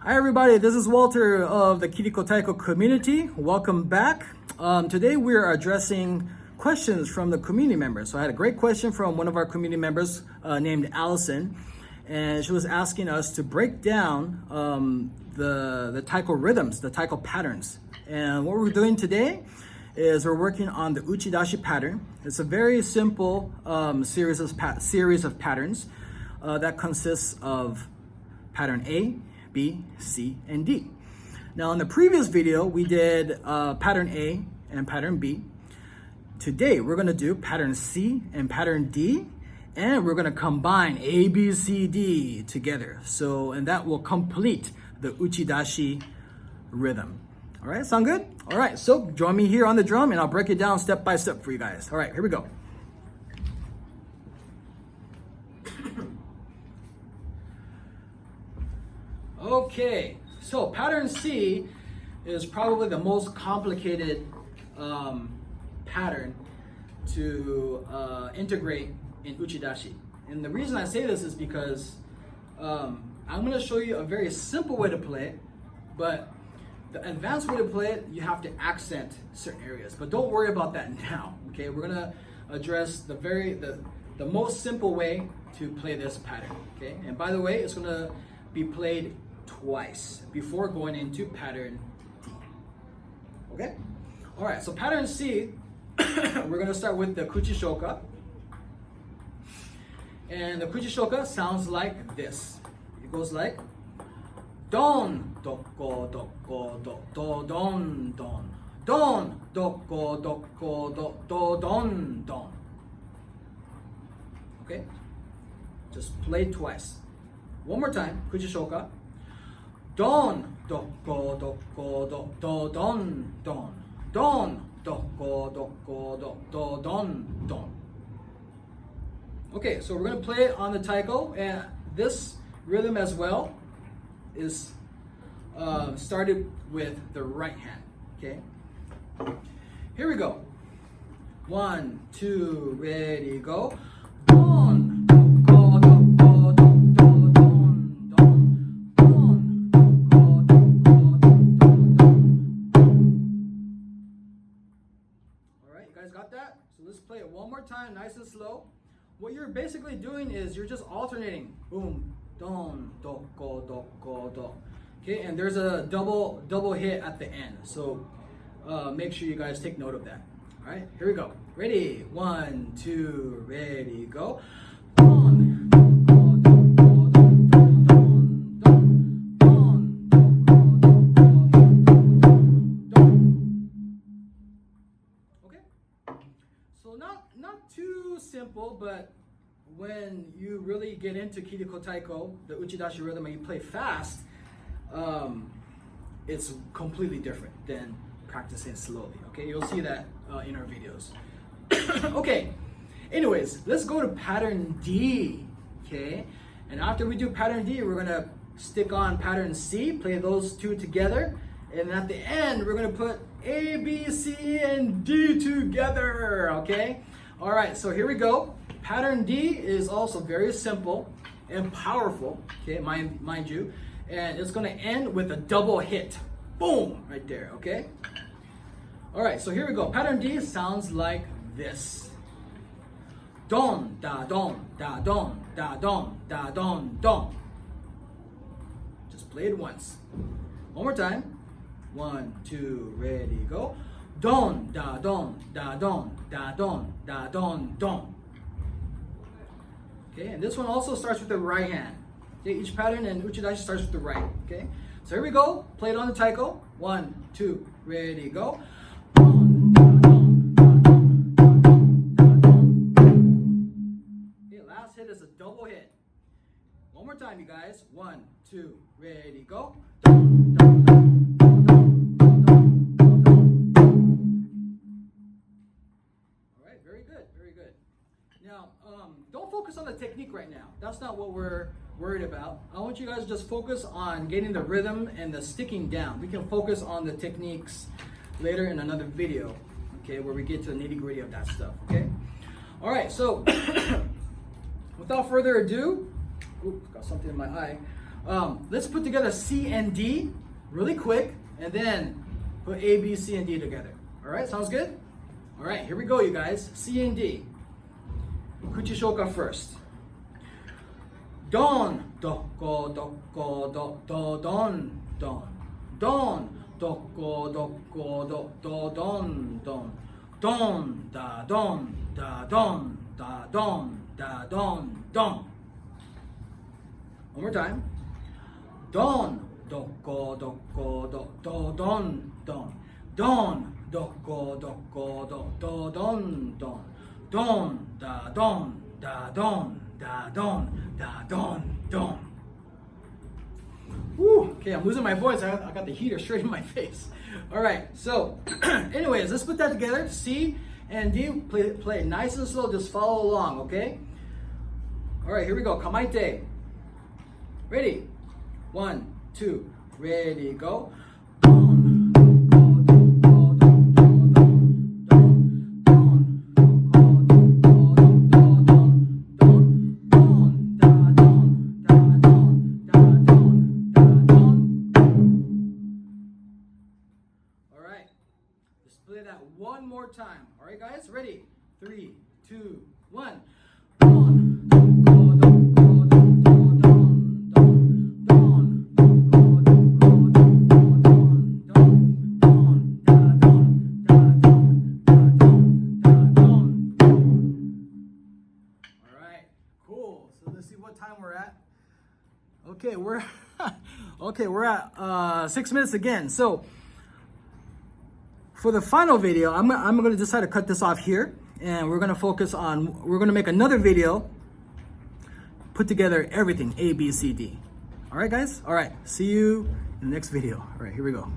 Hi everybody, this is Walter of the Kiriko Taiko community. Welcome back. Today we are addressing questions from the community members. So I had a great question from one of our community members named Alison, and she was asking us to break down the Taiko rhythms, the Taiko patterns. And what we're doing today is we're working on the Uchidashi pattern. It's a very simple series of patterns that consists of pattern A, B, C, and D. Now in the previous video, we did pattern A and pattern B. Today, we're gonna do pattern C and pattern D, and we're gonna combine A, B, C, D together. And that will complete the Uchidashi rhythm. All right, sound good? All right, so join me here on the drum and I'll break it down step by step for you guys. All right, here we go. Okay, so pattern C is probably the most complicated pattern to integrate in Uchidashi. And the reason I say this is because I'm going to show you a very simple way to play it, but the advanced way to play it, you have to accent certain areas. But don't worry about that now, okay? We're going to address the most simple way to play this pattern, okay? And by the way, it's going to be played twice before going into pattern D. Okay? All right, so pattern C, we're going to start with the Kuchi-shoka. And the Kuchi-shoka sounds like this. It goes like don, doko, doko, do, do, don, don. Don, doko, doko, do, do, don, don. Okay? Just play twice. One more time, Kuchi-shoka. Don, doko, doko, do, do, don, don. Don, doko, doko, do, do, don, don. Okay, so we're going to play it on the taiko, and this rhythm as well is started with the right hand. Okay, here we go. 1, 2, ready, go. Don, doko, doko, do, do, don, don. Don, doko, doko, do, do, don. All right, you guys got that? So let's play it one more time, nice and slow. What you're basically doing is you're just alternating. Boom, don, doko, doko, do. Okay, and there's a double hit at the end. So make sure you guys take note of that. All right, here we go. Ready? 1, 2, ready, go. Don, doko, doko, do, do, don, don. Don, doko, doko, do, do, don. Okay. So not too simple, but when you really get into Kiriko Taiko, the Uchidashi rhythm, and you play fast, it's completely different than practicing slowly. Okay, you'll see that in our videos. Okay, anyways, let's go to pattern D. Okay, and after we do pattern D, we're gonna stick on pattern C, play those two together, and at the end, we're gonna put A, B, C, and D together. Okay, all right, so here we go. Pattern D is also very simple and powerful, okay, mind you, and it's going to end with a double hit. Boom, right there, okay? All right, so here we go. Pattern D sounds like this. Don, da, don, da, don, da, don, da, don, don. Just play it once. One more time. 1, 2, ready, go. Don, da, don, da, don, da, don, da, don, don. Okay, and this one also starts with the right hand. Okay, each pattern in Uchidashi starts with the right. Okay, so here we go. Play it on the taiko. 1, 2, ready, go. Okay, last hit is a double hit. One more time, you guys. 1, 2, ready, go. Now, don't focus on the technique right now. That's not what we're worried about. I want you guys to just focus on getting the rhythm and the sticking down. We can focus on the techniques later in another video, okay, where we get to the nitty-gritty of that stuff, okay? All right, so without further ado, oops, got something in my eye. Let's put together C and D really quick, and then put A, B, C, and D together. All right, sounds good? All right, here we go, you guys. C and D. Kuchi-shoka first. Don, doko, doko, do, do, don, don. Don, doko, doko, do, do, don, don. Don, da, don, da, don, da, don, da, don, don. One more time. Don, doko, doko, do, do, don, don. Don, doko, doko, do, do, don, don. Don, da, don, da, don, da, don, da, don, don. Woo. Okay, I'm losing my voice. I got the heater straight in my face. All right, so anyways, let's put that together. C and D, play it nice and slow. Just follow along, okay? All right, here we go. Kamaite. Ready? 1, 2, ready, go. Play that one more time. All right, guys, ready? 3, 2, 1. All right, cool. So let's see what time we're at. Okay, we're at 6 minutes again. So for the final video, I'm going to decide to cut this off here, and we're going to make another video, put together everything, A, B, C, D. All right, guys? All right, see you in the next video. All right, here we go.